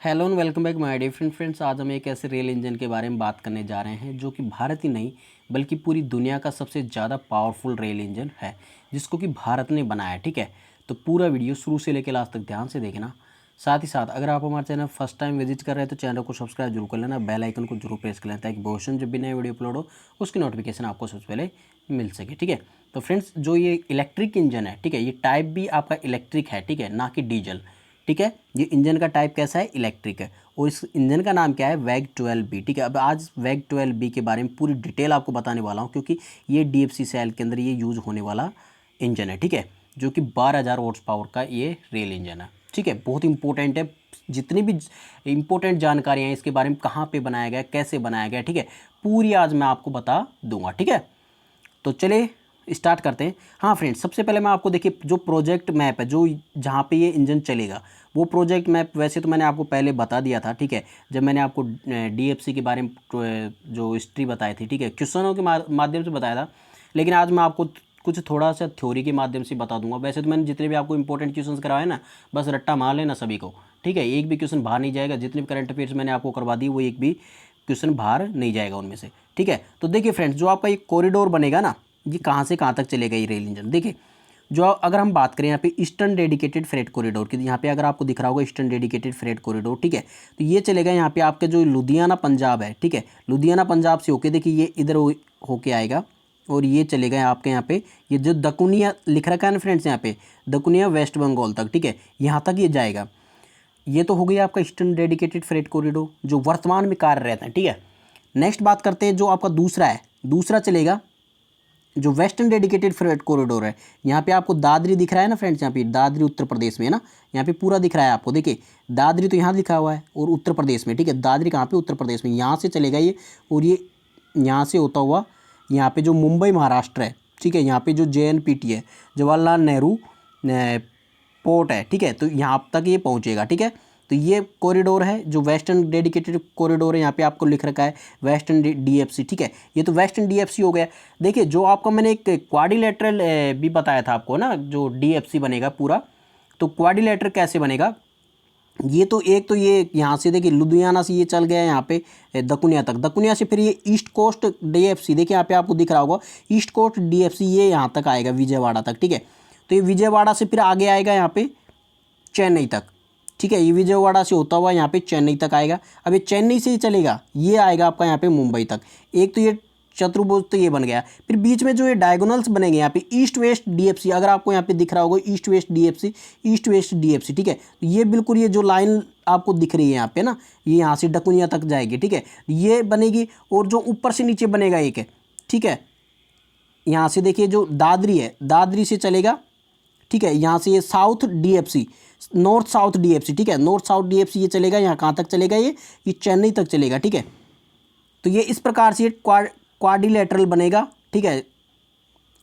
Hello and welcome back my dear friends. आज हम एक ऐसे रेल इंजन के बारे में बात करने जा रहे हैं जो कि भारत ही नहीं बल्कि पूरी दुनिया का सबसे ज़्यादा पावरफुल रेल इंजन है, जिसको कि भारत ने बनाया है। ठीक है, तो पूरा वीडियो शुरू से लेकर लास्ट तक ध्यान से देखना। साथ ही साथ अगर आप हमारे चैनल फर्स्ट टाइम विजिट कर रहे हैं तो चैनल को सब्सक्राइब जरूर कर लेना, बेल आइकन को जरूर प्रेस कर लेना ताकि भविष्य जब भी नए वीडियो अपलोड हो उसकी नोटिफिकेशन आपको सबसे पहले मिल सके। ठीक है, तो फ्रेंड्स जो ये इलेक्ट्रिक इंजन है, ठीक है, ये टाइप भी आपका इलेक्ट्रिक है, ठीक है, ना कि डीजल। ठीक है, ये इंजन का टाइप कैसा है, इलेक्ट्रिक है, और इस इंजन का नाम क्या है, वैग 12B। ठीक है, अब आज वैग 12B के बारे में पूरी डिटेल आपको बताने वाला हूँ, क्योंकि ये डीएफसी सेल के अंदर ये यूज़ होने वाला इंजन है। ठीक है, जो कि 12,000 हॉर्स पावर का ये रेल इंजन है। ठीक है, बहुत इंपॉर्टेंट है। जितनी भी इंपॉर्टेंट जानकारियाँ हैं इसके बारे में, कहाँ पे बनाया गया, कैसे बनाया गया, ठीक है, पूरी आज मैं आपको बता दूंगा। ठीक है, तो चलिए स्टार्ट करते हैं। हाँ फ्रेंड्स, सबसे पहले मैं आपको देखिए जो प्रोजेक्ट मैप है, जो जहाँ पे ये इंजन चलेगा, वो प्रोजेक्ट मैप वैसे तो मैंने आपको पहले बता दिया था। ठीक है, जब मैंने आपको डीएफसी के बारे में जो हिस्ट्री बताई थी, ठीक है, क्वेश्चनों के माध्यम से बताया था, लेकिन आज मैं आपको कुछ थोड़ा सा थ्योरी के माध्यम से बता दूंगा। वैसे तो मैंने जितने भी आपको इंपॉर्टेंट क्वेश्चन करवाए ना, बस रट्टा मार लेना सभी को। ठीक है, एक भी क्वेश्चन बाहर नहीं जाएगा। जितने भी करंट अफेयर्स मैंने आपको करवा दी वो एक भी क्वेश्चन बाहर नहीं जाएगा उनमें से। ठीक है, तो देखिए फ्रेंड्स, जो आपका ये कॉरिडोर बनेगा ना, ये कहाँ से कहाँ तक चलेगा ये रेल इंजन। देखिए, जो अगर हम बात करें यहाँ पे ईस्टर्न डेडिकेटेड फ्रेट कॉरिडोर की, यहाँ पे अगर आपको दिख रहा होगा ईस्टर्न डेडिकेटेड फ्रेट कॉरिडोर, ठीक है, तो ये चलेगा यहाँ पे आपके जो लुधियाना पंजाब है। ठीक है, लुधियाना पंजाब से होके देखिए ये इधर होके आएगा और ये चलेगा आपके यहाँ पे, ये जो दकुनिया लिख रखा है ना फ्रेंड्स, यहाँ पे दकुनिया वेस्ट बंगाल तक। ठीक है, यहाँ तक ये जाएगा। ये तो हो गई आपका ईस्टर्न डेडिकेटेड फ्रेट कॉरिडोर जो वर्तमान में कार्यरत है। ठीक है, नेक्स्ट बात करते हैं जो आपका दूसरा है। दूसरा चलेगा जो वेस्टर्न डेडिकेटेड फ्रेट कॉरिडोर है। यहाँ पे आपको दादरी दिख रहा है ना फ्रेंड्स, यहाँ पे दादरी उत्तर प्रदेश में है ना, यहाँ पे पूरा दिख रहा है आपको। देखिए दादरी तो यहाँ लिखा हुआ है और उत्तर प्रदेश में। ठीक है, दादरी कहाँ पे, उत्तर प्रदेश में। यहाँ से चलेगा ये और ये यहाँ से होता हुआ यहाँ पे जो मुंबई महाराष्ट्र है। ठीक है, यहाँ पे जो JNPT है, जवाहरलाल नेहरू पोर्ट है। ठीक है, तो यहाँ तक ये पहुँचेगा। ठीक है, तो ये कॉरिडोर है जो वेस्टर्न डेडिकेटेड कॉरिडोर है। यहाँ पे आपको लिख रखा है वेस्टर्न डीएफसी। ठीक है, ये तो वेस्टर्न डीएफसी हो गया। देखिए जो आपको मैंने एक क्वाड्रिलेटरल भी बताया था आपको ना, जो डीएफसी बनेगा पूरा, तो क्वाड्रिलेटरल कैसे बनेगा, ये तो एक तो ये यहाँ से देखिए लुधियाना से ये चल गया यहाँ पे दकुनिया तक, दकुनिया से फिर ये ईस्ट कोस्ट डीएफसी, देखिए यहाँ पे आपको दिख रहा होगा ईस्ट कोस्ट डीएफसी, ये यहाँ तक आएगा विजयवाड़ा तक। ठीक है, तो ये विजयवाड़ा से फिर आगे आएगा यहाँ पे चेन्नई तक। ठीक है, ये विजयवाड़ा से होता हुआ यहाँ पे चेन्नई तक आएगा। अब ये चेन्नई से ही चलेगा, ये आएगा आपका यहाँ पे मुंबई तक। एक तो ये चतुर्भुज तो ये बन गया। फिर बीच में जो ये डायगोनल्स बनेंगे यहाँ पे ईस्ट वेस्ट डीएफसी, अगर आपको यहाँ पे दिख रहा होगा east west DFC, east west DFC. ठीक है, तो ये बिल्कुल ये जो लाइन आपको दिख रही है यहाँ पे ना, ये यहाँ से डकुनिया तक जाएगी। ठीक है, ये बनेगी और जो ऊपर से नीचे बनेगा एक है। ठीक है, यहाँ से देखिए जो दादरी है, दादरी से चलेगा। ठीक है, यहाँ से ये south DFC, north south DFC. ठीक है, नॉर्थ साउथ डीएफसी ये चलेगा, यहाँ कहाँ तक चलेगा, ये चेन्नई तक चलेगा। ठीक है, तो ये इस प्रकार से क्वाड्रिलेटरल बनेगा। ठीक है,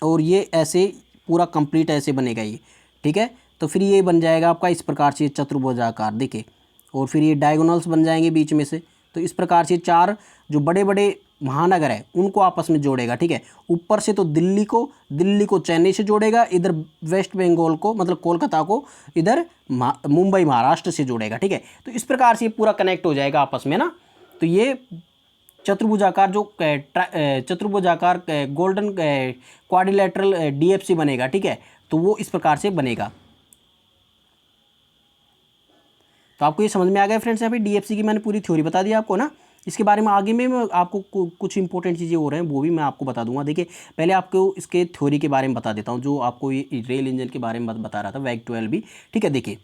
और ये ऐसे पूरा कंप्लीट ऐसे बनेगा ये। ठीक है, तो फिर ये बन जाएगा आपका इस प्रकार से चतुर्भुजाकार, देखिए, और फिर ये डायगोनल्स बन जाएंगे बीच में से। तो इस प्रकार से चार जो बड़े बड़े महानगर है उनको आपस में जोड़ेगा। ठीक है, ऊपर से तो दिल्ली को चेन्नई से जोड़ेगा, इधर वेस्ट बंगाल को मतलब कोलकाता को इधर मुंबई महाराष्ट्र से जोड़ेगा। ठीक है, तो इस प्रकार से ये पूरा कनेक्ट हो जाएगा आपस में ना। तो ये चतुर्भुजाकार जो चतुर्भुजाकार गोल्डन क्वाड्रिलेटरल डीएफसी बनेगा। ठीक है, तो वो इस प्रकार से बनेगा। तो आपको ये समझ में आ गया फ्रेंड्स, यहाँ पे डीएफसी की मैंने पूरी थ्योरी बता दी आपको ना। इसके बारे में आगे में मैं आपको कुछ इंपॉर्टेंट चीज़ें हो रहे हैं वो भी मैं आपको बता दूंगा। देखिए पहले आपको इसके थ्योरी के बारे में बता देता हूँ, जो आपको ये रेल इंजन के बारे में बता रहा था, वैग 12B। ठीक है, देखिए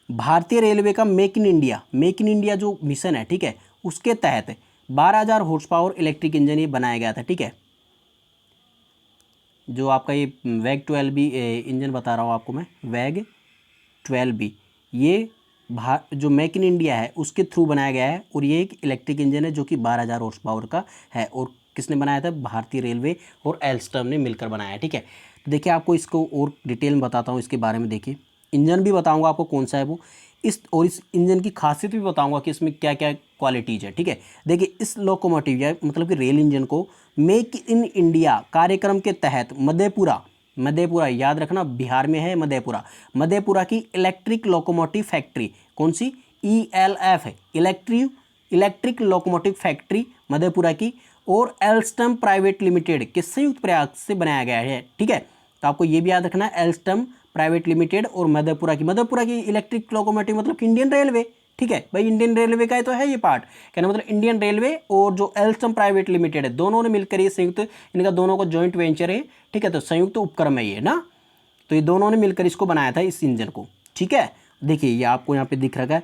भारतीय रेलवे का मेक इन इंडिया जो मिशन है, ठीक है, उसके तहत 12,000 हॉर्स पावर इलेक्ट्रिक इंजन ये बनाया गया था। ठीक है, जो आपका ये वैग 12B इंजन बता रहा हूँ आपको मैं, वैग 12B, ये जो मेक इन इंडिया है उसके थ्रू बनाया गया है, और ये एक इलेक्ट्रिक इंजन है जो कि 12,000 हॉर्स पावर का है। और किसने बनाया था, भारतीय रेलवे और एल्स्टम ने मिलकर बनाया है। ठीक है, तो देखिए आपको इसको और डिटेल में बताता हूँ इसके बारे में। देखिए इंजन भी बताऊँगा आपको कौन सा है वो, इस इंजन की खासियत भी बताऊँगा कि इसमें क्या क्या क्वालिटीज़ है। ठीक है, देखिए इस लोकोमोटिव या मतलब कि रेल इंजन को मेक इन इंडिया कार्यक्रम के तहत मधेपुरा याद रखना, बिहार में है मधेपुरा की इलेक्ट्रिक लोकोमोटिव फैक्ट्री, कौन सी, ELF है, इलेक्ट्रिक लोकोमोटिव फैक्ट्री मधेपुरा की और एल्स्टम प्राइवेट लिमिटेड के संयुक्त प्रयास से बनाया गया है। ठीक है, तो आपको ये भी याद रखना है, एल्स्टम प्राइवेट लिमिटेड और मधेपुरा की इलेक्ट्रिक लोकोमोटिव मतलब कि इंडियन रेलवे। ठीक है भाई, इंडियन रेलवे का ही तो है ये पार्ट, कहना मतलब इंडियन रेलवे और जो एल्स्टम प्राइवेट लिमिटेड है, दोनों ने मिलकर ये संयुक्त, इनका दोनों का जॉइंट वेंचर है। ठीक है, तो संयुक्त उपक्रम है ये ना, तो ये दोनों ने मिलकर इसको बनाया था, इस इंजन को। ठीक है, देखिए ये आपको यहाँ पे दिख रहा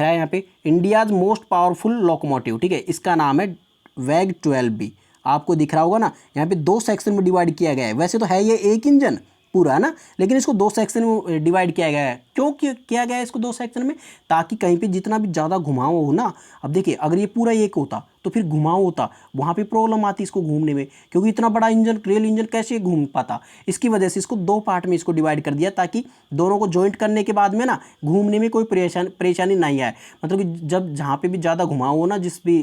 है यहाँ पे इंडियाज मोस्ट पावरफुल लोकोमोटिव। ठीक है, इसका नाम है वैग 12B। आपको दिख रहा होगा ना, यहाँ पे 2 सेक्शन में डिवाइड किया गया है। वैसे तो है ये एक इंजन पूरा है ना, लेकिन इसको 2 सेक्शन में डिवाइड किया गया है। क्यों किया गया है इसको 2 सेक्शन में? ताकि कहीं पे जितना भी ज़्यादा घुमाव हो ना, अब देखिए अगर ये पूरा एक होता तो फिर घुमाव होता, वहाँ पे प्रॉब्लम आती इसको घूमने में, क्योंकि इतना बड़ा इंजन, रेल इंजन कैसे घूम पाता। इसकी वजह से इसको 2 पार्ट में इसको डिवाइड कर दिया, ताकि दोनों को जॉइंट करने के बाद में ना घूमने में कोई परेशानी नहीं आए। मतलब कि जब जहाँ पे भी ज़्यादा घुमाव हो ना जिस भी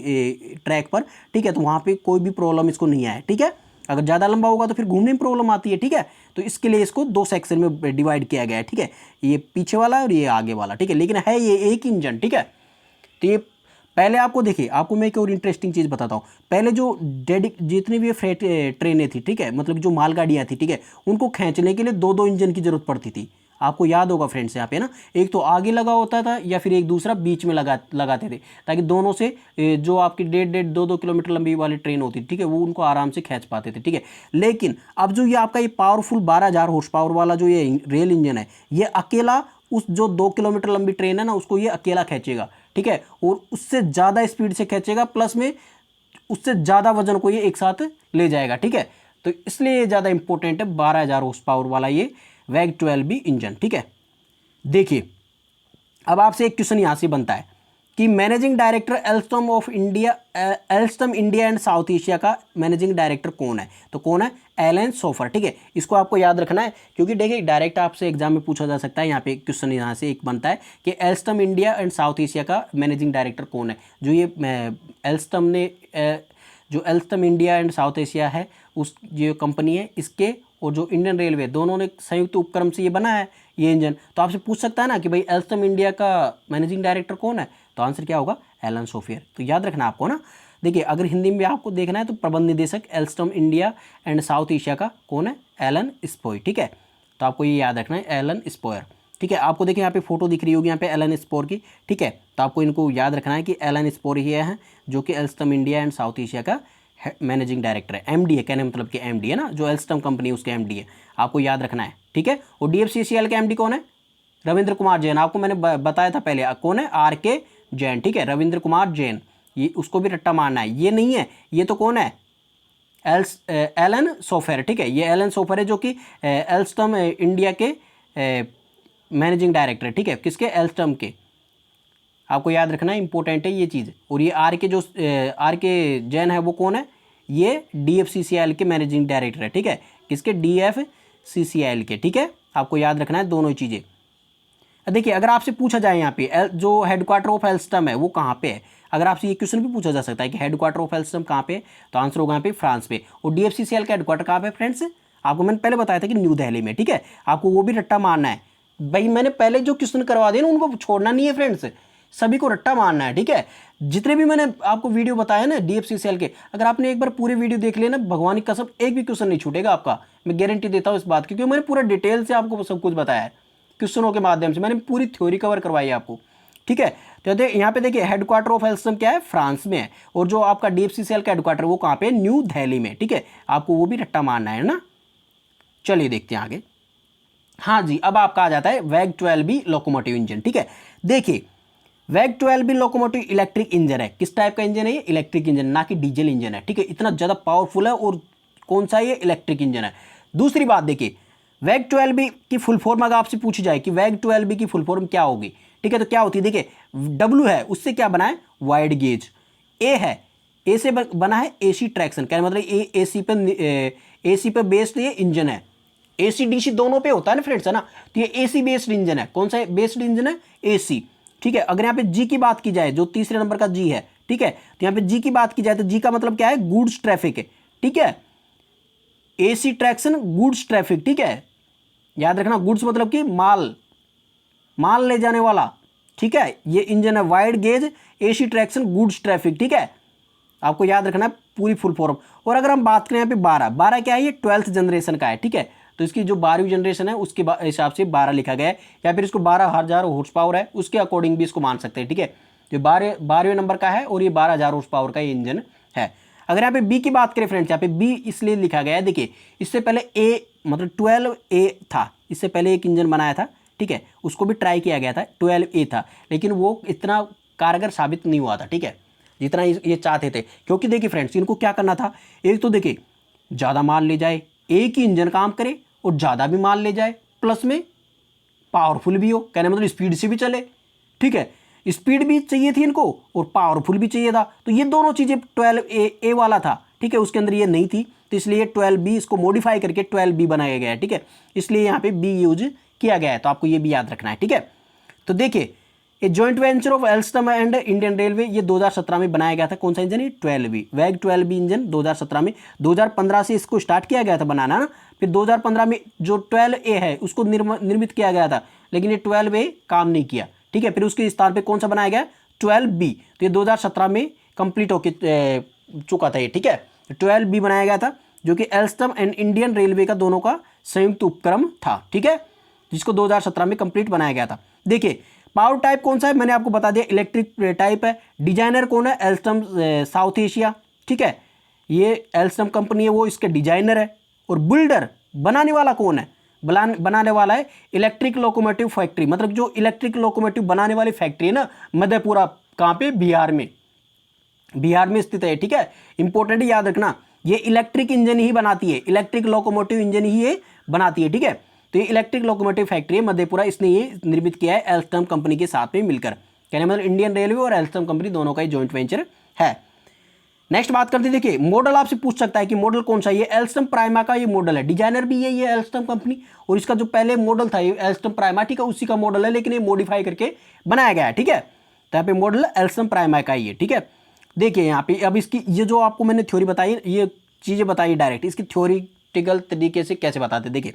ट्रैक पर, ठीक है, तो वहाँ पर कोई भी प्रॉब्लम इसको नहीं आए। ठीक है, अगर ज़्यादा लंबा होगा तो फिर घूमने में प्रॉब्लम आती है। ठीक है, तो इसके लिए इसको 2 सेक्शन में डिवाइड किया गया है। ठीक है, ये पीछे वाला और ये आगे वाला। ठीक है, लेकिन है ये एक इंजन। ठीक है, तो ये पहले आपको देखिए, आपको मैं एक और इंटरेस्टिंग चीज़ बताता हूँ। पहले जो जितनी भी फ्रेट ट्रेनें थी, ठीक है, मतलब जो मालगाड़ियाँ थी, ठीक है, उनको खींचने के लिए 2-2 इंजन की जरूरत पड़ती थी। आपको याद होगा फ्रेंड्स, यहाँ पे ना एक तो आगे लगा होता था या फिर एक दूसरा बीच में लगाते थे, ताकि दोनों से जो आपकी 1.5-2 किलोमीटर लंबी वाली ट्रेन होती थी, ठीक है, वो उनको आराम से खींच पाते थे। ठीक है, लेकिन अब जो ये आपका ये पावरफुल 12,000 हॉर्स पावर वाला जो ये रेल इंजन है, ये अकेला उस जो 2 किलोमीटर लंबी ट्रेन है ना, उसको ये अकेला खींचेगा। ठीक है, और उससे ज़्यादा स्पीड से खींचेगा, प्लस में उससे ज़्यादा वजन को ये एक साथ ले जाएगा। ठीक है, तो इसलिए ये ज़्यादा इंपॉर्टेंट है 12,000 हॉर्स पावर वाला ये वैग 12B इंजन। ठीक है, देखिए अब आपसे एक क्वेश्चन यहाँ से बनता है कि managing director Alstom India and South Asia का मैनेजिंग डायरेक्टर कौन है? तो कौन है? Alain Spohr. ठीक है, इसको आपको याद रखना है, क्योंकि देखिए डायरेक्ट आपसे एग्जाम में पूछा जा सकता है। यहाँ पे क्वेश्चन यहाँ से एक बनता है कि Alstom India and South Asia का मैनेजिंग डायरेक्टर कौन है? जो ये जो एल्स्टम इंडिया एंड साउथ एशिया है, उस जो कंपनी है, इसके और जो इंडियन रेलवे दोनों ने संयुक्त उपक्रम से ये बना है ये इंजन। तो आपसे पूछ सकता है ना कि भाई एल्स्टम इंडिया का मैनेजिंग डायरेक्टर कौन है? तो आंसर क्या होगा? एलन सोफियर। तो याद रखना आपको ना। देखिए अगर हिंदी में आपको देखना है तो प्रबंध निदेशक एल्स्टम इंडिया एंड साउथ एशिया का कौन है? एलन स्पोय। ठीक है, तो आपको ये याद रखना है, एलन स्पोयर। ठीक है, आपको देखिए यहाँ पे फोटो दिख रही होगी यहाँ पे एलन स्पोर की। ठीक है, तो आपको इनको याद रखना है कि एलन स्पोर ही है जो कि Alstom India and South Asia का मैनेजिंग डायरेक्टर है, एमडी है, कहने मतलब कि एमडी है ना, जो एल्स्टम कंपनी है उसके एमडी है, आपको याद रखना है। ठीक है, और DFCCL के एमडी कौन है? रविंद्र कुमार जैन। आपको मैंने बताया था पहले कौन है? RK जैन। ठीक है, रविंद्र कुमार जैन, ये उसको भी रट्टा मारना है, ये नहीं है, ये तो कौन है? Alain Spohr. ठीक है, ये एलन सोफर है जो कि एल्स्टम इंडिया के मैनेजिंग डायरेक्टर है। ठीक है, किसके? एल्स्टम के। आपको याद रखना है, इंपॉर्टेंट है ये चीज़। और ये RK जैन है वो कौन है? ये DFCCL के मैनेजिंग डायरेक्टर है। ठीक है, किसके? DFCCL के। ठीक है, आपको याद रखना है दोनों ही चीज़ें। देखिए अगर आपसे पूछा जाए यहाँ पे जो हेडक्वार्टर ऑफ एल्स्टम है वो कहाँ पे है, अगर आपसे ये क्वेश्चन भी पूछा जा सकता है कि हेडक्वार्टर ऑफ एल्स्टम कहाँ पे है, तो आंसर होगा यहाँ पे फ्रांस पे। और DFCCL का हेडक्वार्टर कहाँ पे फ्रेंड्स? आपको मैंने पहले बताया था कि न्यू दिल्ली में। ठीक है, आपको वो भी रट्टा मारना है भाई, मैंने पहले जो क्वेश्चन करवा दिए ना उनको छोड़ना नहीं है फ्रेंड्स, सभी को रट्टा मारना है। ठीक है, जितने भी मैंने आपको वीडियो बताया ना DFCCL के, अगर आपने एक बार पूरे वीडियो देख लिया ना, भगवान की कसम एक भी क्वेश्चन नहीं छूटेगा आपका, मैं गारंटी देता हूँ इस बात की, क्योंकि मैंने पूरा डिटेल से आपको सब कुछ बताया है, क्वेश्चनों के माध्यम से मैंने पूरी थ्योरी कवर करवाई है आपको। ठीक है, तो यहाँ पे देखिए हेडक्वार्टर ऑफ एल्स्टम क्या है? फ्रांस में है। और जो आपका DFCCL का हेडक्वार्टर वो कहाँ पे? न्यू दिल्ली में। ठीक है, आपको वो भी रट्टा मारना है ना। चलिए देखते हैं आगे। हाँ जी, अब आपका आ जाता है वैग 12B लोकोमोटिव इंजन। ठीक है, देखिए वैग 12B लोकोमोटिव इलेक्ट्रिक इंजन है। किस टाइप का इंजन है ये? इलेक्ट्रिक इंजन, ना कि डीजल इंजन है। ठीक है, इतना ज़्यादा पावरफुल है, और कौन सा? ये इलेक्ट्रिक इंजन है। दूसरी बात देखिए, वैग 12B की फुल फॉर्म अगर आपसे पूछी जाए कि वैग 12B की फुल फॉर्म क्या होगी, ठीक है, तो क्या होती है? देखिए W है, उससे क्या बना है? Wide gauge. A है, A से बना है AC ट्रैक्शन, क्या मतलब AC पे बेस्ड ये इंजन है। AC DC दोनों पे होता है ना फ्रेंड्स, है ना, तो ये AC बेस्ड इंजन है। कौन सा बेस्ड इंजन है? AC। ठीक है, अगर यहाँ पे G की बात की जाए, जो तीसरे नंबर का G है, ठीक है, तो यहाँ पे G की बात की जाए तो G का मतलब क्या है? गुड्स ट्रैफिक है। ठीक है, AC ट्रैक्शन गुड्स ट्रैफिक। ठीक है, याद रखना, गुड्स मतलब कि माल ले जाने वाला, ठीक है, ये इंजन है wide gauge AC traction goods traffic, ठीक है, आपको याद रखना है पूरी फुल फॉर्म। और अगर हम बात करें यहाँ पे 12 क्या है, ये 12th जनरेशन का है, ठीक है, तो इसकी जो 12वीं जनरेशन है उसके हिसाब से 12 लिखा गया है, या फिर इसको 12,000 हॉर्स पावर है उसके अकॉर्डिंग भी इसको मान सकते हैं, ठीक है, जो 12वें नंबर का है और ये 12,000 हॉर्स पावर का ये इंजन है। अगर यहाँ पे बी की बात करें फ्रेंड्स, यहाँ पे बी इसलिए लिखा गया है, देखिए इससे पहले ए मतलब 12A था, इससे पहले एक इंजन बनाया था, ठीक है, उसको भी ट्राई किया गया था, 12A था, लेकिन वो इतना कारगर साबित नहीं हुआ था, ठीक है, जितना ये चाहते थे। क्योंकि देखिए फ्रेंड्स, इनको क्या करना था, एक तो देखिए ज़्यादा माल ले जाए, एक ही इंजन काम करे और ज़्यादा भी माल ले जाए, प्लस में पावरफुल भी हो, कहने मतलब स्पीड से भी चले, ठीक है, स्पीड भी चाहिए थी इनको और पावरफुल भी चाहिए था, तो ये दोनों चीज़ें 12A वाला था, ठीक है, उसके अंदर ये नहीं थी, तो इसलिए 12B इसको मॉडिफाई करके 12B बनाया गया है, ठीक है, इसलिए यहाँ पे बी यूज किया गया है, तो आपको ये भी याद रखना है, ठीक है। तो देखिए ये joint venture of Alstom and Indian railway, ये 2017 में बनाया गया था, कौन सा इंजन है, 12B वैग 12B इंजन 2017 में, 2015 से इसको स्टार्ट किया गया था बनाना ना, फिर 2015 में जो 12A है उसको निर्मित किया गया था, लेकिन ये 12A काम नहीं किया, ठीक है, फिर उसके स्थान पे कौन सा बनाया गया, 12B, तो ये 2017 में कंप्लीट होके चुका था ये, ठीक है, 12B बनाया गया था, जो कि एल्स्टम एंड इंडियन रेलवे का दोनों का संयुक्त उपक्रम था, ठीक है, जिसको 2017 में कंप्लीट बनाया गया था। देखिए पावर टाइप कौन सा है, मैंने आपको बता दिया, इलेक्ट्रिक टाइप है। डिजाइनर कौन है, एल्स्टम साउथ एशिया, ठीक है, ये एल्स्टम कंपनी है, वो इसके डिजाइनर है। और बिल्डर बनाने वाला कौन है, बनाने वाला है इलेक्ट्रिक लोकोमोटिव फैक्ट्री, मतलब जो इलेक्ट्रिक लोकोमोटिव बनाने वाली फैक्ट्री है ना, मधेपुरा, कहाँ पे, बिहार में स्थित है, ठीक है, इंपॉर्टेंट याद रखना, ये इलेक्ट्रिक इंजन ही बनाती है, इलेक्ट्रिक लोकोमोटिव इंजन ही ये बनाती है, ठीक है, तो ये इलेक्ट्रिक लोकोमोटिव फैक्ट्री है मधेपुरा, इसने ये निर्मित किया है एल्स्टम कंपनी के साथ में मिलकर, कहने मतलब इंडियन रेलवे और एल्स्टम कंपनी दोनों का ही जॉइंट वेंचर है। नेक्स्ट बात करते हैं, देखिए मॉडल आपसे पूछ सकता है कि मॉडल कौन सा, ये एल्स्टम प्राइमा का ये मॉडल है, डिजाइनर भी यही है एल्स्टम कंपनी, और इसका जो पहले मॉडल था ये एल्स्टम प्राइमा, ठीक है, उसी का मॉडल है, लेकिन ये मॉडिफाई करके बनाया गया है, ठीक है, तो यहाँ पे मॉडल एल्स्टम प्राइमा का ही है, ठीक है। देखिए यहाँ पे अब इसकी ये जो आपको मैंने थ्योरी बताई, ये चीज़ें बताई डायरेक्ट, इसकी थ्योरिटिकल तरीके से कैसे बताते, देखिए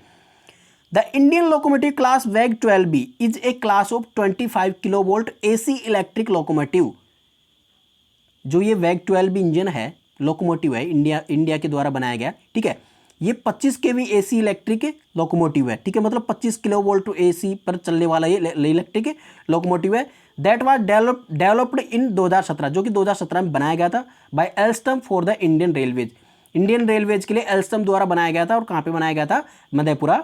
द इंडियन लोकोमोटिव क्लास वैग 12B is a class of 25 kilovolt AC electric locomotive. जो ये वैग 12B इंजन है, लोकोमोटिव है, इंडिया के द्वारा बनाया गया, ठीक है, ये 25 kV AC इलेक्ट्रिक लोकोमोटिव है, ठीक है, मतलब 25 किलोवोल्ट AC पर चलने वाला ये इलेक्ट्रिक लोकोमोटिव है। दैट वाज डेवलप्ड इन 2017, जो कि 2017 में बनाया गया था by Alstom for the Indian railways के लिए एल्स्टम द्वारा बनाया गया था, और कहाँ पे बनाया गया था, मधेपुरा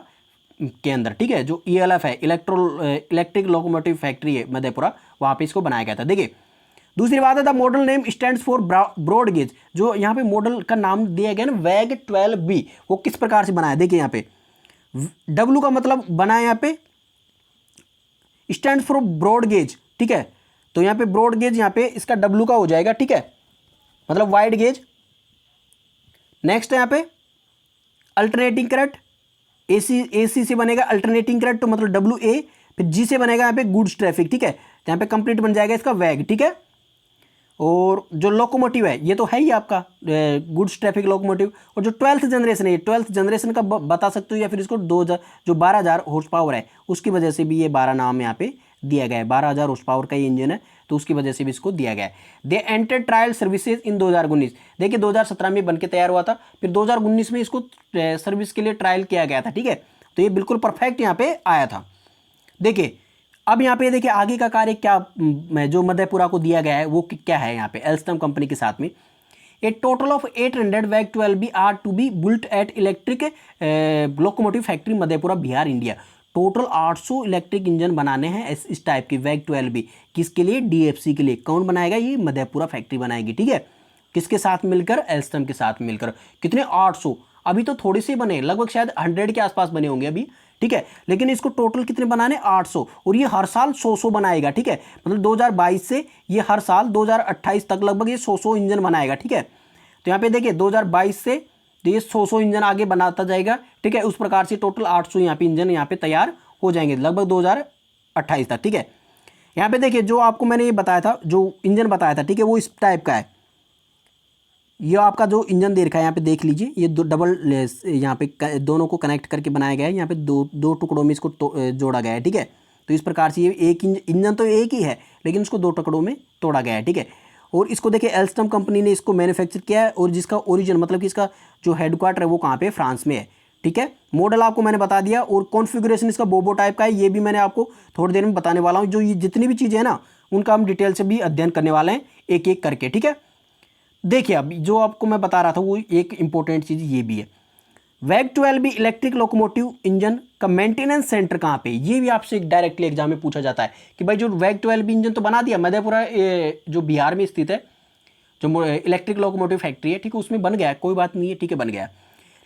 के अंदर, ठीक है, जो ELF है, इलेक्ट्रिक लोकोमोटिव फैक्ट्री है मधेपुरा, वहाँ पे इसको बनाया गया था। देखिए दूसरी बात है the model name stands for broad gauge, जो यहाँ पे मॉडल का नाम दिया गया ना वैग 12B, वो किस प्रकार से बनाया, देखिए यहाँ पे W का मतलब बना है, यहाँ पे स्टैंड्स फॉर ब्रॉड गेज, ठीक है, तो यहाँ पे ब्रॉड गेज यहाँ पे इसका W का हो जाएगा, ठीक है, मतलब वाइड गेज। नेक्स्ट है यहाँ पे अल्टरनेटिंग करंट, AC से बनेगा अल्टरनेटिंग करंट, तो मतलब WA, फिर G से बनेगा यहाँ पे गुड्स ट्रैफिक, ठीक है, तो यहाँ पे कंप्लीट बन जाएगा इसका वैग, ठीक है। और जो लोकोमोटिव है ये तो है ही आपका गुड्स ट्रैफिक लोकोमोटिव, और जो 12th जनरेशन है, ये 12th जनरेशन का बता सकते हो, या फिर इसको 2000 जो 12,000 हॉर्स पावर है उसकी वजह से भी ये 12 नाम यहाँ पे दिया गया है, 12,000 हॉर्स पावर का ये इंजन है, तो उसकी वजह से भी इसको दिया गया है। They enter trial services in 2019, देखिए 2017 में बन के तैयार हुआ था, फिर 2019 में इसको सर्विस के लिए ट्रायल किया गया था, ठीक है, तो ये बिल्कुल परफेक्ट यहाँ पे आया था। देखिए अब यहाँ पे देखिए आगे का कार्य क्या जो मधेपुरा को दिया गया है वो क्या है, यहाँ पे एल्स्टम कंपनी के साथ में ए टोटल ऑफ 800 वैग 12B are to be built at electric locomotive factory Madhepura Bihar India. Total 800 electric engine बनाने हैं इस टाइप के वैग 12B, किसके लिए, DFC के लिए। कौन बनाएगा, ये मधेपुरा फैक्ट्री बनाएगी, ठीक है, किसके साथ मिलकर, एल्स्टम के साथ मिलकर। कितने, 800, अभी तो थोड़े से बने, लगभग शायद 100 के आसपास बने होंगे अभी, ठीक है, लेकिन इसको टोटल कितने बनाने, 800, और ये हर साल 100 बनाएगा, ठीक है, मतलब 2022 से ये हर साल 2028 तक लगभग ये 100 इंजन बनाएगा, ठीक है। तो यहाँ पे देखिए 2022 से तो ये 100 इंजन आगे बनाता जाएगा, ठीक है, उस प्रकार से टोटल 800 यहाँ पे इंजन यहाँ पे तैयार हो जाएंगे लगभग 2028 तक, ठीक है। यहाँ पे देखिए जो आपको मैंने ये बताया था, जो इंजन बताया था, ठीक है, वो इस टाइप का है। ये आपका जो इंजन दे रखा है यहाँ पे देख लीजिए, ये दो डबल यहाँ पे दोनों को कनेक्ट करके बनाया गया है, यहाँ पे दो टुकड़ों में इसको जोड़ा गया है, ठीक है, तो इस प्रकार से ये एक इंजन तो एक ही है लेकिन उसको दो टुकड़ों में तोड़ा गया है, ठीक है। और इसको देखिए एल्स्टम कंपनी ने इसको मैन्युफैक्चर किया है और जिसका ओरिजिन मतलब कि इसका जो हेडक्वार्टर है वो कहाँ पे, फ्रांस में है, ठीक है। मॉडल आपको मैंने बता दिया और कॉन्फ़िगरेशन इसका बोबो टाइप का है, ये भी मैंने आपको थोड़ी देर में बताने वाला हूँ। जो ये जितनी भी चीज़ें हैं ना उनका हम डिटेल से भी अध्ययन करने वाले हैं एक एक करके, ठीक है। देखिए अब जो आपको मैं बता रहा था वो एक इंपॉर्टेंट चीज़ ये भी है, वैग 12B इलेक्ट्रिक लोकोमोटिव इंजन का मेंटेनेंस सेंटर कहाँ पे, ये भी आपसे डायरेक्टली एग्जाम में पूछा जाता है कि भाई जो वैग 12B इंजन तो बना दिया मधेपुरा जो बिहार में स्थित है जो इलेक्ट्रिक लोकोमोटिव फैक्ट्री है, ठीक है, उसमें बन गया, कोई बात नहीं है, ठीक है, बन गया।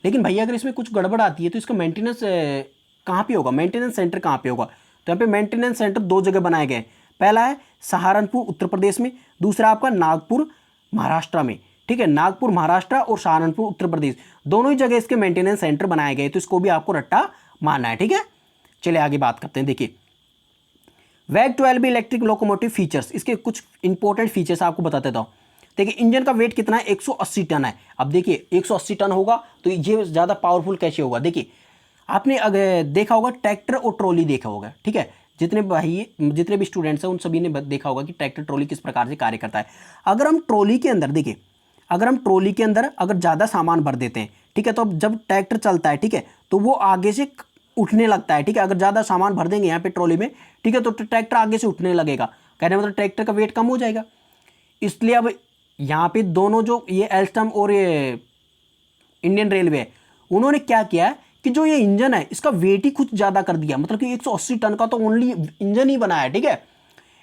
लेकिन भैया अगर इसमें कुछ गड़बड़ आती है तो इसका मेंटेनेंस कहाँ पे होगा, मेंटेनेंस सेंटर कहाँ पे होगा। तो यहाँ पे मेंटेनेंस सेंटर दो जगह बनाए गए हैं, पहला है सहारनपुर उत्तर प्रदेश में, दूसरा आपका नागपुर महाराष्ट्र में, ठीक है। नागपुर महाराष्ट्र और सहारनपुर उत्तर प्रदेश दोनों ही जगह इसके मेंटेनेंस सेंटर बनाए गए, तो इसको भी आपको रट्टा मानना है, ठीक है। चलिए आगे बात करते हैं। देखिए वैग 12B इलेक्ट्रिक लोकोमोटिव फीचर्स, इसके कुछ इंपॉर्टेंट फीचर्स आपको बता देता हूँ। देखिए इंजन का वेट कितना है, 180 टन है। अब देखिए 180 टन होगा तो ये ज़्यादा पावरफुल कैसे होगा। देखिए आपने अगर देखा होगा ट्रैक्टर और ट्रॉली देखा होगा, ठीक है, जितने भी स्टूडेंट्स हैं उन सभी ने देखा होगा कि ट्रैक्टर ट्रॉली किस प्रकार से कार्य करता है। अगर हम ट्रॉली के अंदर देखिए, अगर हम ट्रॉली के अंदर अगर ज़्यादा सामान भर देते हैं, ठीक है, तो अब जब ट्रैक्टर चलता है, ठीक है, तो वो आगे से उठने लगता है, ठीक है। अगर ज़्यादा सामान भर देंगे यहाँ पे ट्रॉली में, ठीक है, तो ट्रैक्टर आगे से उठने लगेगा, कहने मतलब ट्रैक्टर का वेट कम हो जाएगा। इसलिए अब यहाँ पे दोनों जो ये एल्स्टम और ये इंडियन रेलवे है उन्होंने क्या किया है कि जो ये इंजन है इसका वेट ही कुछ ज़्यादा कर दिया, मतलब कि 180 टन का तो ओनली इंजन ही बनाया है, ठीक है,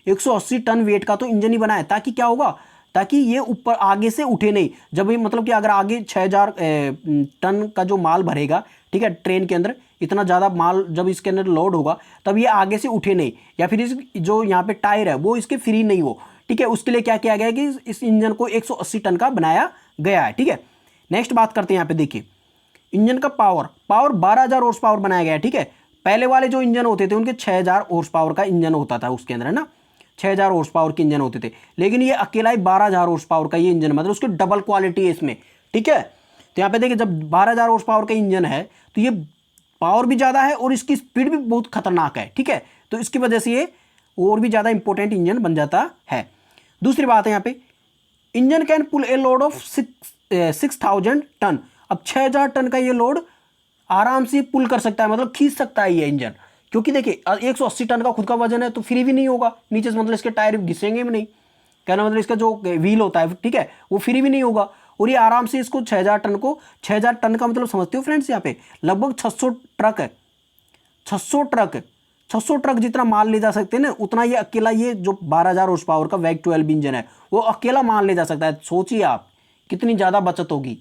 180 टन वेट का तो इंजन ही बनाया है, ताकि क्या होगा, ताकि ये ऊपर आगे से उठे नहीं। जब ये मतलब कि अगर आगे 6000 टन का जो माल भरेगा, ठीक है, ट्रेन के अंदर इतना ज़्यादा माल जब इसके अंदर लोड होगा तब ये आगे से उठे नहीं, या फिर इस जो यहाँ पे टायर है वो इसके फ्री नहीं हो, ठीक है। उसके लिए क्या किया गया है कि इस इंजन को 180 टन का बनाया गया है, ठीक है। नेक्स्ट बात करते हैं यहाँ पे, देखिए इंजन का पावर 12,000 हॉर्स पावर बनाया गया है, ठीक है। पहले वाले जो इंजन होते थे उनके 6,000 हॉर्स पावर का इंजन होता था उसके अंदर, है ना, 6,000 हॉर्स पावर के इंजन होते थे, लेकिन ये अकेला ही 12,000 हॉर्स पावर का ये इंजन, मतलब उसकी डबल क्वालिटी है इसमें, ठीक है। तो यहाँ पे देखिए जब 12,000 हॉर्स पावर का इंजन है तो ये पावर भी ज़्यादा है और इसकी स्पीड भी बहुत खतरनाक है, ठीक है। तो इसकी वजह से ये और भी ज़्यादा इंपॉर्टेंट इंजन बन जाता है। दूसरी बात है यहाँ पे engine can pull a load of 6,000 ton. अब 6,000 टन का ये लोड आराम से पुल कर सकता है, मतलब खींच सकता है ये इंजन, क्योंकि देखिए 180 टन का खुद का वजन है तो फ्री भी नहीं होगा नीचे से, मतलब इसके टायर घिसेंगे भी नहीं, कहना मतलब इसका जो व्हील होता है, ठीक है, वो फ्री भी नहीं होगा। और ये आराम से इसको 6,000 टन का मतलब समझते हो फ्रेंड्स, यहाँ पे लगभग 600 ट्रक है, 600 ट्रक जितना माल ले जा सकते हैं ना, उतना ये अकेला ये जो 12,000 हॉर्स पावर का वैग 12 इंजन है वो अकेला माल ले जा सकता है। सोचिए आप कितनी ज़्यादा बचत होगी।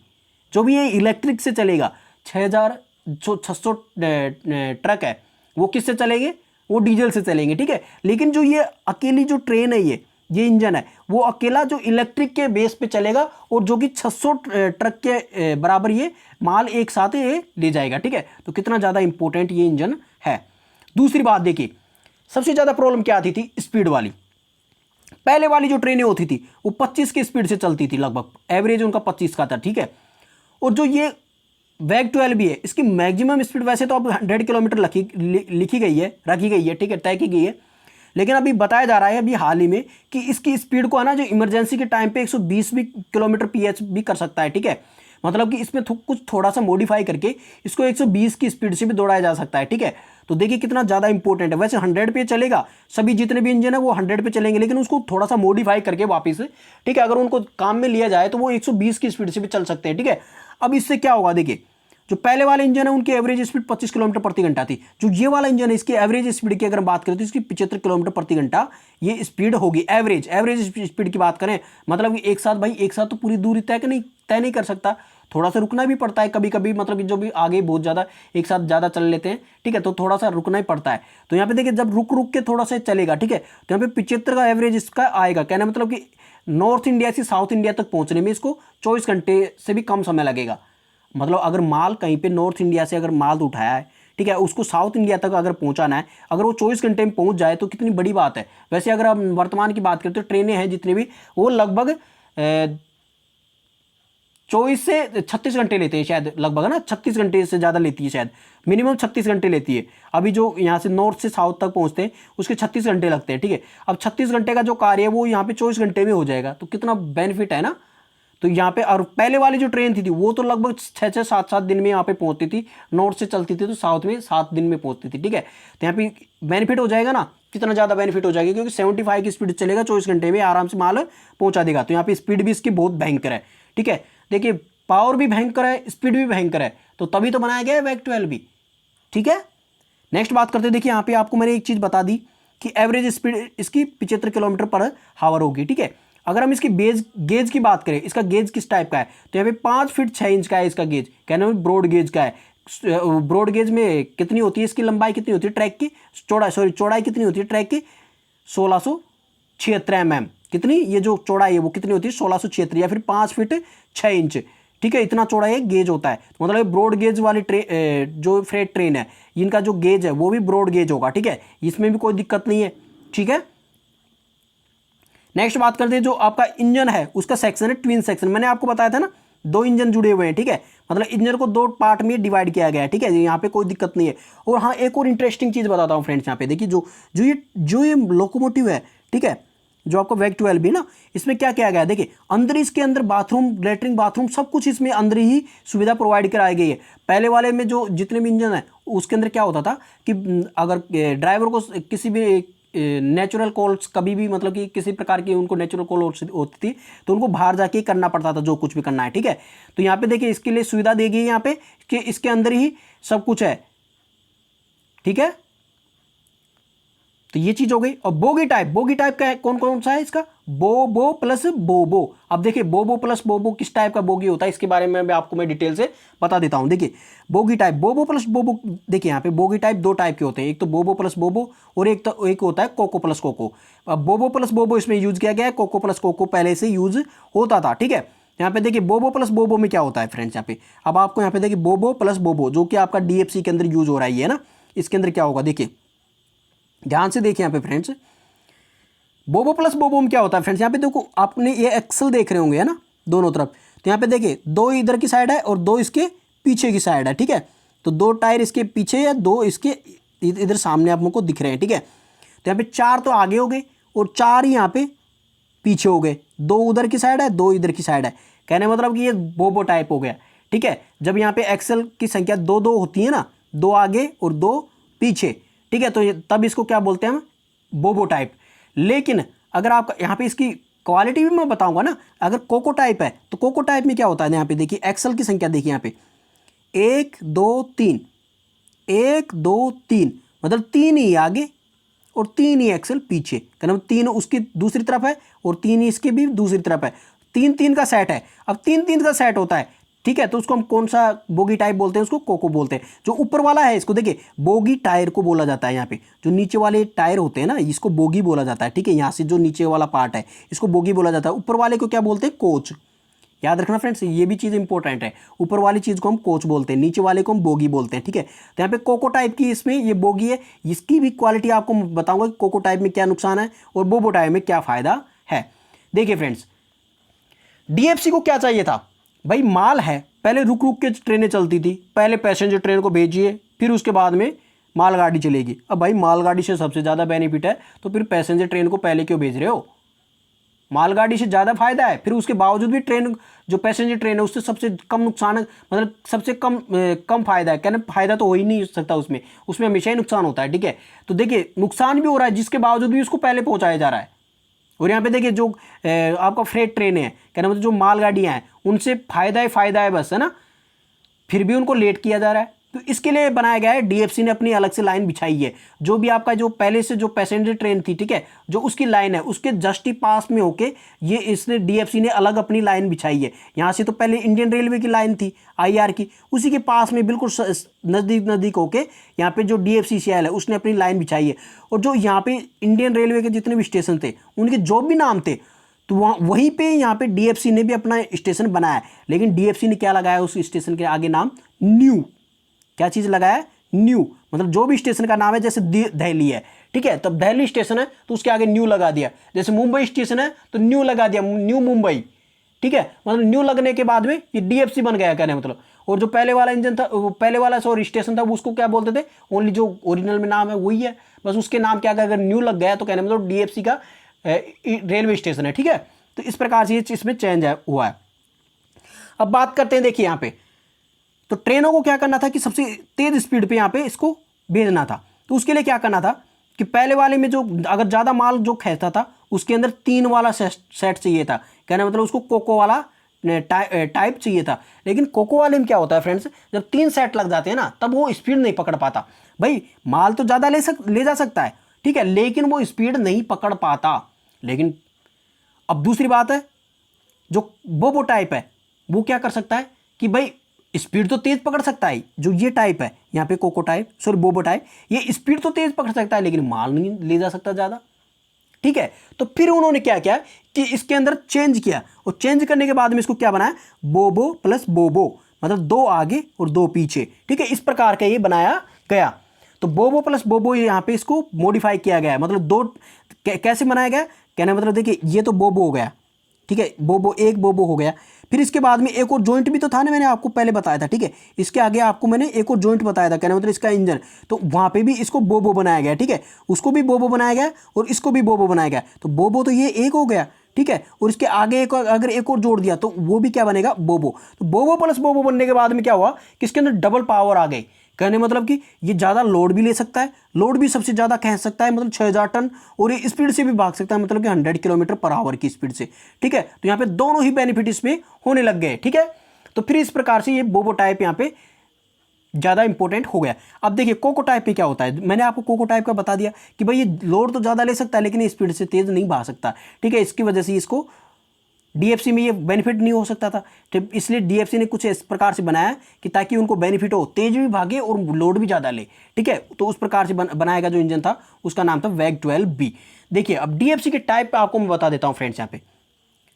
जो भी ये इलेक्ट्रिक से चलेगा, 600 ट्रक है वो किससे चलेंगे, वो डीजल से चलेंगे, ठीक है। लेकिन जो ये अकेली जो ट्रेन है ये इंजन है वो अकेला जो इलेक्ट्रिक के बेस पे चलेगा और जो कि 600 ट्रक के बराबर ये माल एक साथ ये ले जाएगा, ठीक है। तो कितना ज़्यादा इंपॉर्टेंट ये इंजन है। दूसरी बात देखिए सबसे ज़्यादा प्रॉब्लम क्या आती थी, स्पीड वाली। पहले वाली जो ट्रेनें होती थी वो 25 की स्पीड से चलती थी, लगभग एवरेज उनका 25 का था, ठीक है। और जो ये वैग 12 भी है इसकी मैक्सिमम स्पीड वैसे तो अब 100 किलोमीटर रखी गई है, ठीक है, तय की गई है। लेकिन अभी बताया जा रहा है अभी हाल ही में कि इसकी स्पीड को है ना जो इमरजेंसी के टाइम पे 120 भी किलोमीटर PH भी कर सकता है, ठीक है। मतलब कि इसमें कुछ थोड़ा सा मॉडिफाई करके इसको 120 की स्पीड से भी दौड़ाया जा सकता है, ठीक है। तो देखिए कितना ज़्यादा इंपॉर्टेंट है। वैसे 100 पे चलेगा, सभी जितने भी इंजन है वो 100 पे चलेंगे, लेकिन उसको थोड़ा सा मॉडिफाई करके वापस, ठीक है, अगर उनको काम में लिया जाए तो वो 120 की स्पीड से भी चल सकते हैं, ठीक है। अब इससे क्या होगा, देखिए जो पहले वाले इंजन है उनकी एवरेज स्पीड 25 किलोमीटर प्रति घंटा थी। जो ये वाला इंजन है इसकी एवरेज स्पीड की अगर हम बात करें तो इसकी 75 किलोमीटर प्रति घंटा ये स्पीड होगी। एवरेज स्पीड की बात करें, मतलब कि एक साथ तो पूरी दूरी तय नहीं कर सकता, थोड़ा सा रुकना भी पड़ता है कभी कभी, मतलब कि जो भी आगे बहुत ज़्यादा एक साथ ज़्यादा चल लेते हैं, ठीक है, तो थोड़ा सा रुकना ही पड़ता है। तो यहाँ पे देखिए जब रुक के थोड़ा सा चलेगा, ठीक है, तो यहाँ पे 75 का एवरेज इसका आएगा। कहना मतलब कि नॉर्थ इंडिया से साउथ इंडिया तक पहुँचने में इसको 24 घंटे से भी कम समय लगेगा। मतलब अगर माल कहीं पे नॉर्थ इंडिया से अगर माल उठाया है, ठीक है, उसको साउथ इंडिया तक अगर पहुंचाना है, अगर वो 24 घंटे में पहुंच जाए तो कितनी बड़ी बात है। वैसे अगर हम वर्तमान की बात करें तो ट्रेनें हैं जितनी भी वो लगभग 24 से 36 घंटे लेते हैं शायद, लगभग है ना, 36 घंटे से ज़्यादा लेती है शायद, मिनिमम 36 घंटे लेती है। अभी जो यहाँ से नॉर्थ से साउथ तक पहुँचते हैं उसके 36 घंटे लगते हैं, ठीक है। अब 36 घंटे का जो कार्य है वो यहाँ पे 24 घंटे में हो जाएगा, तो कितना बेनिफिट है ना। तो यहाँ पे, और पहले वाली जो ट्रेन थी वो तो लगभग 6-6, 7-7 दिन में यहाँ पे पहुँचती थी, नॉर्थ से चलती थी तो साउथ में 7 दिन में पहुँचती थी, ठीक है। तो यहाँ पे बेनिफिट हो जाएगा ना, कितना ज़्यादा बेनिफिट हो जाएगा, क्योंकि 75 की स्पीड चलेगा, 24 घंटे में आराम से माल पहुँचा देगा। तो यहाँ पे स्पीड भी इसकी बहुत भयंकर है, ठीक है। देखिए पावर भी भयंकर है, स्पीड भी भयंकर है, तो तभी तो बनाया गया है वेग 12 भी, ठीक है। नेक्स्ट बात करते हैं, देखिए यहाँ पे आपको मैंने एक चीज़ बता दी कि एवरेज स्पीड इसकी 75 किलोमीटर पर हावर होगी, ठीक है। अगर हम इसकी गेज की बात करें, इसका गेज किस टाइप का है, तो यहाँ पे 5 फीट 6 इंच का है इसका गेज, कहना ब्रॉड गेज का है। ब्रॉड गेज में कितनी होती है इसकी लंबाई, कितनी होती है ट्रैक की, चौड़ाई कितनी होती है ट्रैक की, 1676 mm। कितनी, ये जो चौड़ाई है वो कितनी होती है, 1676 या फिर 5 फीट 6 इंच, ठीक है। इतना चौड़ा एक गेज होता है, मतलब ब्रॉड गेज वाली जो फ्रेट ट्रेन है, इनका जो गेज है वो भी ब्रॉड गेज होगा, ठीक है। इसमें भी कोई दिक्कत नहीं है, ठीक है। नेक्स्ट बात करते हैं, जो आपका इंजन है उसका सेक्शन है ट्विन सेक्शन। मैंने आपको बताया था ना 2 इंजन जुड़े हुए हैं, ठीक है, मतलब इंजन को 2 पार्ट में डिवाइड किया गया है, ठीक है। यहाँ पे कोई दिक्कत नहीं है। और हाँ, एक और इंटरेस्टिंग चीज़ बताता हूँ फ्रेंड्स, यहाँ पे देखिए जो ये लोकोमोटिव है, ठीक है, जो आपका वेग 12 भी ना, इसमें क्या किया गया है, देखिए अंदर, इसके अंदर बाथरूम, लेटरिन, बाथरूम सब कुछ इसमें अंदर ही सुविधा प्रोवाइड कराई गई है। पहले वाले में जो जितने भी इंजन है उसके अंदर क्या होता था कि अगर ड्राइवर को किसी भी नेचुरल कॉल्स कभी भी, मतलब कि किसी प्रकार की उनको नेचुरल कॉल होती थी तो उनको बाहर जाके करना पड़ता था जो कुछ भी करना है, ठीक है। तो यहाँ पे देखिए इसके लिए सुविधा दी गई है यहाँ पे कि इसके अंदर ही सब कुछ है, ठीक है। तो ये चीज हो गई। और बोगी टाइप का है, कौन कौन सा है इसका, बोबो प्लस बोबो। अब देखिए बोबो प्लस बोबो किस टाइप का बोगी होता है, इसके बारे में आपको मैं डिटेल से बता देता हूं। देखिए बोगी टाइप, बोबो प्लस बोबो, देखिए यहाँ पे बोगी टाइप 2 टाइप के होते हैं, एक तो बोबो प्लस बोबो और एक होता है कोको प्लस कोको। अब बोबो प्लस बोबो इसमें यूज किया गया है, कोको प्लस कोको पहले से यूज होता था, ठीक है। यहाँ पे देखिए बोबो प्लस बोबो में क्या होता है फ्रेंड्स, यहाँ पे अब आपको यहाँ पे देखिए बोबो प्लस बोबो जो कि आपका डीएफसी के अंदर यूज हो रहा है ना, इसके अंदर क्या होगा, देखिए ध्यान से देखिए यहाँ पे फ्रेंड्स, बोबो प्लस बोबो में क्या होता है फ्रेंड्स। यहाँ पे देखो आपने ये एक्सल देख रहे होंगे है ना दोनों तरफ, तो यहाँ पे देखिए 2 इधर की साइड है और 2 इसके पीछे की साइड है, ठीक है। तो 2 टायर इसके पीछे या 2 इसके इधर सामने आप लोगों को दिख रहे हैं, ठीक है। तो यहाँ पे 4 तो आगे हो गए और 4 ही यहाँ पे पीछे हो गए, 2 उधर की साइड है 2 इधर की साइड है, कहने मतलब कि ये बोबो टाइप हो गया, ठीक है। जब यहाँ पे एक्सल की संख्या 2-2 होती है ना, 2 आगे और 2 पीछे, ठीक है, तो तब इसको क्या बोलते हैं हम, बोबो टाइप। लेकिन अगर आप यहाँ पे इसकी क्वालिटी भी मैं बताऊंगा ना, अगर कोको टाइप है तो कोको टाइप में क्या होता है, यहाँ पे देखिए एक्सल की संख्या देखिए यहाँ पे 1 2 3, 1 2 3, मतलब 3 ही आगे और 3 ही एक्सल पीछे, मतलब 3 उसकी दूसरी तरफ है और 3 ही इसकी भी दूसरी तरफ है, 3-3 का सेट है। अब 3-3 का सेट होता है, ठीक है, तो उसको हम कौन सा बोगी टाइप बोलते हैं, उसको कोको बोलते हैं। जो ऊपर वाला है इसको देखिए बोगी टायर को बोला जाता है, यहाँ पे जो नीचे वाले टायर होते हैं ना इसको बोगी बोला जाता है, ठीक है। यहाँ से जो नीचे वाला पार्ट है इसको बोगी बोला जाता है, ऊपर वाले को क्या बोलते हैं, कोच। याद रखना फ्रेंड्स, ये भी चीज़ इंपॉर्टेंट है, ऊपर वाली चीज़ को हम कोच बोलते हैं, नीचे वाले को हम बोगी बोलते हैं, ठीक है। तो यहाँ पे कोको टाइप की इसमें ये बोगी है, इसकी भी क्वालिटी आपको बताऊंगा कि कोको टाइप में क्या नुकसान है और बोबो टाइप में क्या फायदा है। देखिए फ्रेंड्स, डीएफसी को क्या चाहिए था भाई, माल है, पहले रुक रुक के ट्रेनें चलती थी, पहले पैसेंजर ट्रेन को भेजिए फिर उसके बाद में मालगाड़ी चलेगी। अब भाई मालगाड़ी से सबसे ज़्यादा बेनिफिट है तो फिर पैसेंजर ट्रेन को पहले क्यों भेज रहे हो, मालगाड़ी से ज़्यादा फायदा है। फिर उसके बावजूद भी ट्रेन जो पैसेंजर ट्रेन है उससे सबसे कम नुकसान है, मतलब सबसे कम फायदा है, कहने फायदा तो हो ही नहीं सकता उसमें हमेशा ही नुकसान होता है, ठीक है। तो देखिए नुकसान भी हो रहा है जिसके बावजूद भी उसको पहले पहुँचाया जा रहा है। और यहाँ पे देखिए जो आपका फ्रेट ट्रेन है, कहना मतलब जो मालगाड़ियाँ हैं उनसे फायदा है बस, है ना, फिर भी उनको लेट किया जा रहा है। तो इसके लिए बनाया गया है, डीएफसी ने अपनी अलग से लाइन बिछाई है, जो भी आपका जो पहले से जो पैसेंजर ट्रेन थी, ठीक है, जो उसकी लाइन है उसके जस्ट ही पास में होके ये इसने डीएफसी ने अलग अपनी लाइन बिछाई है। यहाँ से तो पहले इंडियन रेलवे की लाइन थी आईआर की, उसी के पास में बिल्कुल नज़दीक होके यहाँ पे जो डीएफसीसीएल है उसने अपनी लाइन बिछाई है। और जो यहाँ पे इंडियन रेलवे के जितने भी स्टेशन थे उनके जो भी नाम थे, तो वहीं पे यहाँ पे डीएफसी ने भी अपना स्टेशन बनाया। लेकिन डीएफसी ने क्या लगाया उस स्टेशन के आगे नाम, न्यू। क्या चीज़ लगाया, न्यू, मतलब जो भी स्टेशन का नाम है, जैसे दिल्ली है, ठीक है, तब दिल्ली स्टेशन है तो उसके आगे न्यू लगा दिया। जैसे मुंबई स्टेशन है तो न्यू लगा दिया, न्यू मुंबई, ठीक है, मतलब न्यू लगने के बाद में ये डीएफसी बन गया कहने मतलब। और जो पहले वाला इंजन था, वो पहले वाला सॉरी स्टेशन था, वो उसको क्या बोलते थे, ओनली जो ओरिजिनल में नाम है वही है, बस उसके नाम क्या अगर न्यू लग गया तो कहने मतलब डीएफसी का रेलवे स्टेशन है, ठीक है। तो इस प्रकार से इसमें चेंज हुआ है। अब बात करते हैं, देखिए यहाँ पे तो ट्रेनों को क्या करना था कि सबसे तेज स्पीड पे यहाँ पे इसको भेजना था। तो उसके लिए क्या करना था कि पहले वाले में जो अगर ज़्यादा माल जो खींचता था उसके अंदर 3 वाला सेट चाहिए था, कहना मतलब उसको कोको वाला टाइप चाहिए था। लेकिन कोको वाले में क्या होता है फ्रेंड्स, जब 3 सेट लग जाते हैं ना तब वो स्पीड नहीं पकड़ पाता। भाई माल तो ज़्यादा ले जा सकता है, ठीक है, लेकिन वो स्पीड नहीं पकड़ पाता। लेकिन अब दूसरी बात है, जो बोबो टाइप है वो क्या कर सकता है कि भाई स्पीड तो तेज पकड़ सकता है, जो ये टाइप है यहाँ पे कोको टाइप सॉरी बोबो टाइप, ये स्पीड तो तेज पकड़ सकता है लेकिन माल नहीं ले जा सकता ज़्यादा, ठीक है। तो फिर उन्होंने क्या किया कि इसके अंदर चेंज किया, और चेंज करने के बाद में इसको क्या बनाया, बोबो प्लस बोबो, मतलब 2 आगे और 2 पीछे, ठीक है, इस प्रकार का ये बनाया गया। तो बोबो प्लस बोबो यहाँ पे इसको मॉडिफाई किया गया है, मतलब 2 कैसे बनाया गया, कहना मतलब देखिए ये तो बोबो हो गया, ठीक है, बोबो एक बोबो हो गया। फिर इसके बाद में एक और जॉइंट भी तो था ना, मैंने आपको पहले बताया था, ठीक है, इसके आगे आपको मैंने एक और जॉइंट बताया था, कहना मतलब इसका इंजन, तो वहां पे भी इसको बोबो बनाया गया, ठीक है, उसको भी बोबो बनाया गया और इसको भी बोबो बनाया गया। तो बोबो तो ये एक हो गया, ठीक है, और इसके आगे अगर एक और जोड़ दिया तो वो भी क्या बनेगा, बोबो। तो बोबो प्लस बोबो बनने के बाद में क्या हुआ कि इसके अंदर डबल पावर आ गई, कहने मतलब कि ये ज़्यादा लोड भी ले सकता है, लोड भी सबसे ज़्यादा कह सकता है, मतलब 6000 टन, और ये स्पीड से भी भाग सकता है, मतलब कि 100 किलोमीटर पर आवर की स्पीड से, ठीक है। तो यहाँ पे दोनों ही बेनिफिट इसमें होने लग गए, ठीक है। तो फिर इस प्रकार से ये बोबो टाइप यहाँ पे ज़्यादा इंपॉर्टेंट हो गया। अब देखिए कोको टाइप में क्या होता है, मैंने आपको कोको टाइप का बता दिया कि भाई ये लोड तो ज़्यादा ले सकता है लेकिन स्पीड से तेज़ नहीं भाग सकता, ठीक है, इसकी वजह से इसको डीएफसी में ये बेनिफिट नहीं हो सकता था, तो इसलिए डीएफसी ने कुछ इस प्रकार से बनाया कि ताकि उनको बेनिफिट हो, तेज भी भागे और लोड भी ज़्यादा ले, ठीक है। तो उस प्रकार से बनाया गया जो इंजन था उसका नाम था वैग 12B। देखिए अब डीएफसी के टाइप पे आपको मैं बता देता हूँ फ्रेंड्स यहाँ पे,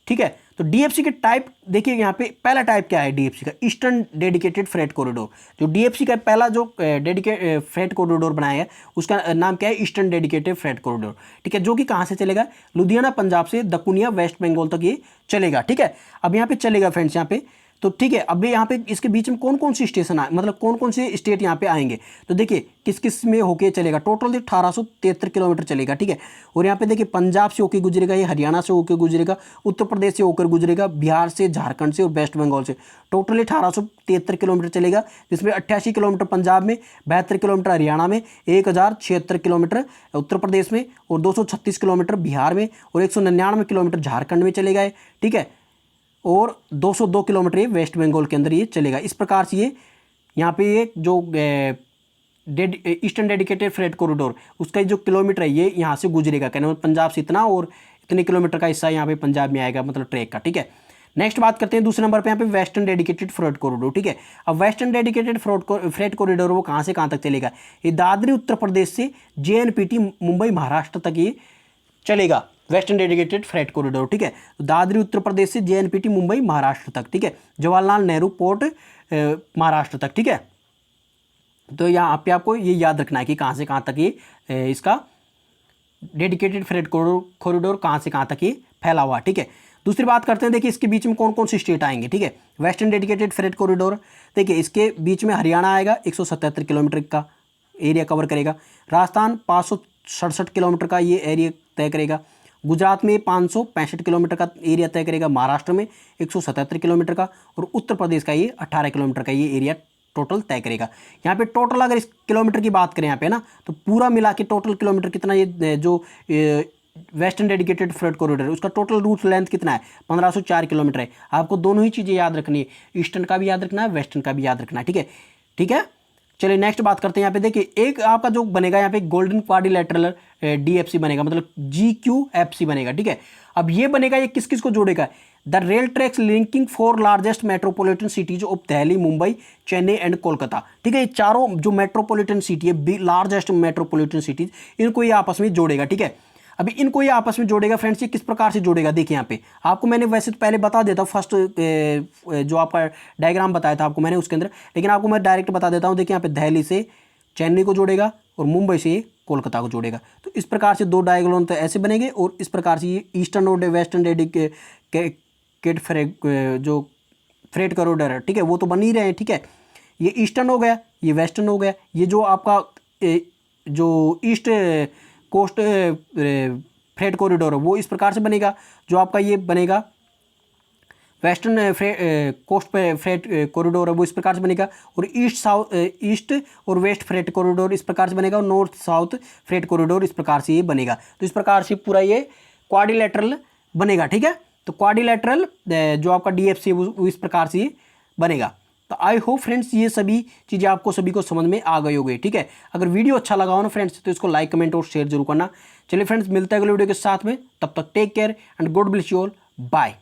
ठीक है। तो डीएफसी के टाइप देखिए यहाँ पे पहला टाइप क्या है डीएफसी का, ईस्टर्न डेडिकेटेड फ्रेट कॉरिडोर। जो डीएफसी का पहला जो फ्रेट कॉरिडोर बनाया है उसका नाम क्या है, ईस्टर्न डेडिकेटेड फ्रेट कॉरिडोर, ठीक है, जो कि कहाँ से चलेगा, लुधियाना पंजाब से दकुनिया वेस्ट बंगाल तक ये चलेगा, ठीक है। अब यहाँ पे चलेगा फ्रेंड्स यहाँ पे, तो ठीक है, अब यहाँ पे इसके बीच में कौन कौन सी स्टेशन आए, मतलब कौन कौन से स्टेट यहाँ पे आएंगे, तो देखिए किस किस में होके चलेगा, टोटल 1873 किलोमीटर चलेगा, ठीक है। और यहाँ पे देखिए पंजाब से होकर गुजरेगा, ये हरियाणा से होकर गुजरेगा, उत्तर प्रदेश से होकर गुजरेगा, बिहार से, झारखंड से और वेस्ट बंगाल से, टोटल 1873 किलोमीटर चलेगा, जिसमें 88 किलोमीटर पंजाब में, 72 किलोमीटर हरियाणा में, 1076 किलोमीटर उत्तर प्रदेश में और 236 किलोमीटर बिहार में और 199 किलोमीटर झारखंड में चलेगा, ठीक है, और 202 किलोमीटर ये वेस्ट बंगाल के अंदर ये चलेगा। इस प्रकार से ये यहाँ पे ये जो ईस्टर्न डेडिकेटेड फ्रेट कॉरिडोर उसका जो किलोमीटर है ये यहाँ से गुजरेगा, कहना पंजाब से इतना और इतने किलोमीटर का हिस्सा यहाँ पे पंजाब में आएगा, मतलब ट्रैक का, ठीक है। नेक्स्ट बात करते हैं दूसरे नंबर पे यहाँ पे वेस्टर्न डेडिकेटेड फ्रेट कॉरिडोर, ठीक है। अब वेस्टर्न डेडिकेटेड फ्रेट कॉरिडोर वो कहाँ से कहाँ तक चलेगा, ये दादरी उत्तर प्रदेश से JNPT मुंबई महाराष्ट्र तक ये चलेगा, वेस्टर्न डेडिकेटेड फ्रेट कॉरिडोर, ठीक है। तो दादरी उत्तर प्रदेश से JNPT मुंबई महाराष्ट्र तक, ठीक है, जवाहरलाल नेहरू पोर्ट महाराष्ट्र तक, ठीक है। तो यहाँ पे आपको ये याद रखना है कि कहाँ से कहाँ तक ये इसका डेडिकेटेड फ्रेट कॉरिडोर कहाँ से कहाँ तक ये फैला हुआ, ठीक है। दूसरी बात करते हैं, देखिए इसके बीच में कौन कौन सी स्टेट आएंगे, ठीक है। वेस्टर्न डेडिकेटेड फ्रेट कॉरिडोर, देखिए इसके बीच में हरियाणा आएगा, 177 किलोमीटर का एरिया कवर करेगा, राजस्थान 567 किलोमीटर का ये एरिया तय करेगा, गुजरात में 565 किलोमीटर का एरिया तय करेगा, महाराष्ट्र में 177 किलोमीटर का और उत्तर प्रदेश का ये 18 किलोमीटर का ये एरिया टोटल तय करेगा। यहाँ पे टोटल अगर इस किलोमीटर की बात करें यहाँ पे ना, तो पूरा मिला के टोटल किलोमीटर कितना ये जो वेस्टर्न डेडिकेटेड फ्रेट कॉरिडोर है उसका टोटल रूट लेंथ कितना है, 1504 किलोमीटर है। आपको दोनों ही चीज़ें याद रखनी है, ईस्टर्न का भी याद रखना है, वेस्टर्न का भी याद रखना है, ठीक है, ठीक है। चलिए नेक्स्ट बात करते हैं, यहाँ पे देखिए एक आपका जो बनेगा यहाँ पे गोल्डन क्वाड्रिलेटरल DFC बनेगा, मतलब GQFC बनेगा, ठीक है। अब ये बनेगा, ये किस किस को जोड़ेगा, the rail tracks linking 4 largest metropolitan cities of Delhi, Mumbai, Chennai and Kolkata, ठीक है। ये चारों जो मेट्रोपॉलिटन सिटी है, लार्जेस्ट मेट्रोपॉलिटन सिटीज, इनको ये आपस में जोड़ेगा, ठीक है। अभी इनको ये आपस में जोड़ेगा फ्रेंड्स, ये किस प्रकार से जोड़ेगा, देखिए यहाँ पे आपको मैंने वैसे तो पहले बता देता हूँ, फर्स्ट जो आपका डायग्राम बताया था आपको मैंने उसके अंदर, लेकिन आपको मैं डायरेक्ट बता देता हूँ। देखिए यहाँ पे दिल्ली से चेन्नई को जोड़ेगा और मुंबई से ये कोलकाता को जोड़ेगा। तो इस प्रकार से 2 डायग्राम तो ऐसे बनेंगे और इस प्रकार से ये ईस्टर्न और वेस्टर्न डेडिकेट जो फ्रेट कॉरिडोर है, ठीक है, वो तो बन ही रहे हैं, ठीक है। ये ईस्टर्न हो गया, ये वेस्टर्न हो गया। ये जो आपका जो ईस्ट कोस्ट फ्रेट कॉरिडोर है वो इस प्रकार से बनेगा। जो आपका ये बनेगा वेस्टर्न कोस्ट पे फ्रेट कॉरिडोर है वो इस प्रकार से बनेगा। और ईस्ट और वेस्ट फ्रेट कॉरिडोर इस प्रकार से बनेगा। और नॉर्थ साउथ फ्रेट कॉरिडोर इस प्रकार से ये बनेगा। तो इस प्रकार से पूरा ये क्वाड्रिलेटरल बनेगा, ठीक है। तो क्वाड्रिलेटरल जो आपका DFC है वो इस प्रकार से ये बनेगा। तो आई होप फ्रेंड्स ये सभी चीज़ें आपको सभी को समझ में आ गई होगी, ठीक है। अगर वीडियो अच्छा लगा हो ना फ्रेंड्स तो इसको लाइक, कमेंट और शेयर जरूर करना। चलिए फ्रेंड्स, मिलते हैं अगले वीडियो के साथ में, तब तक take care and God bless you all, bye.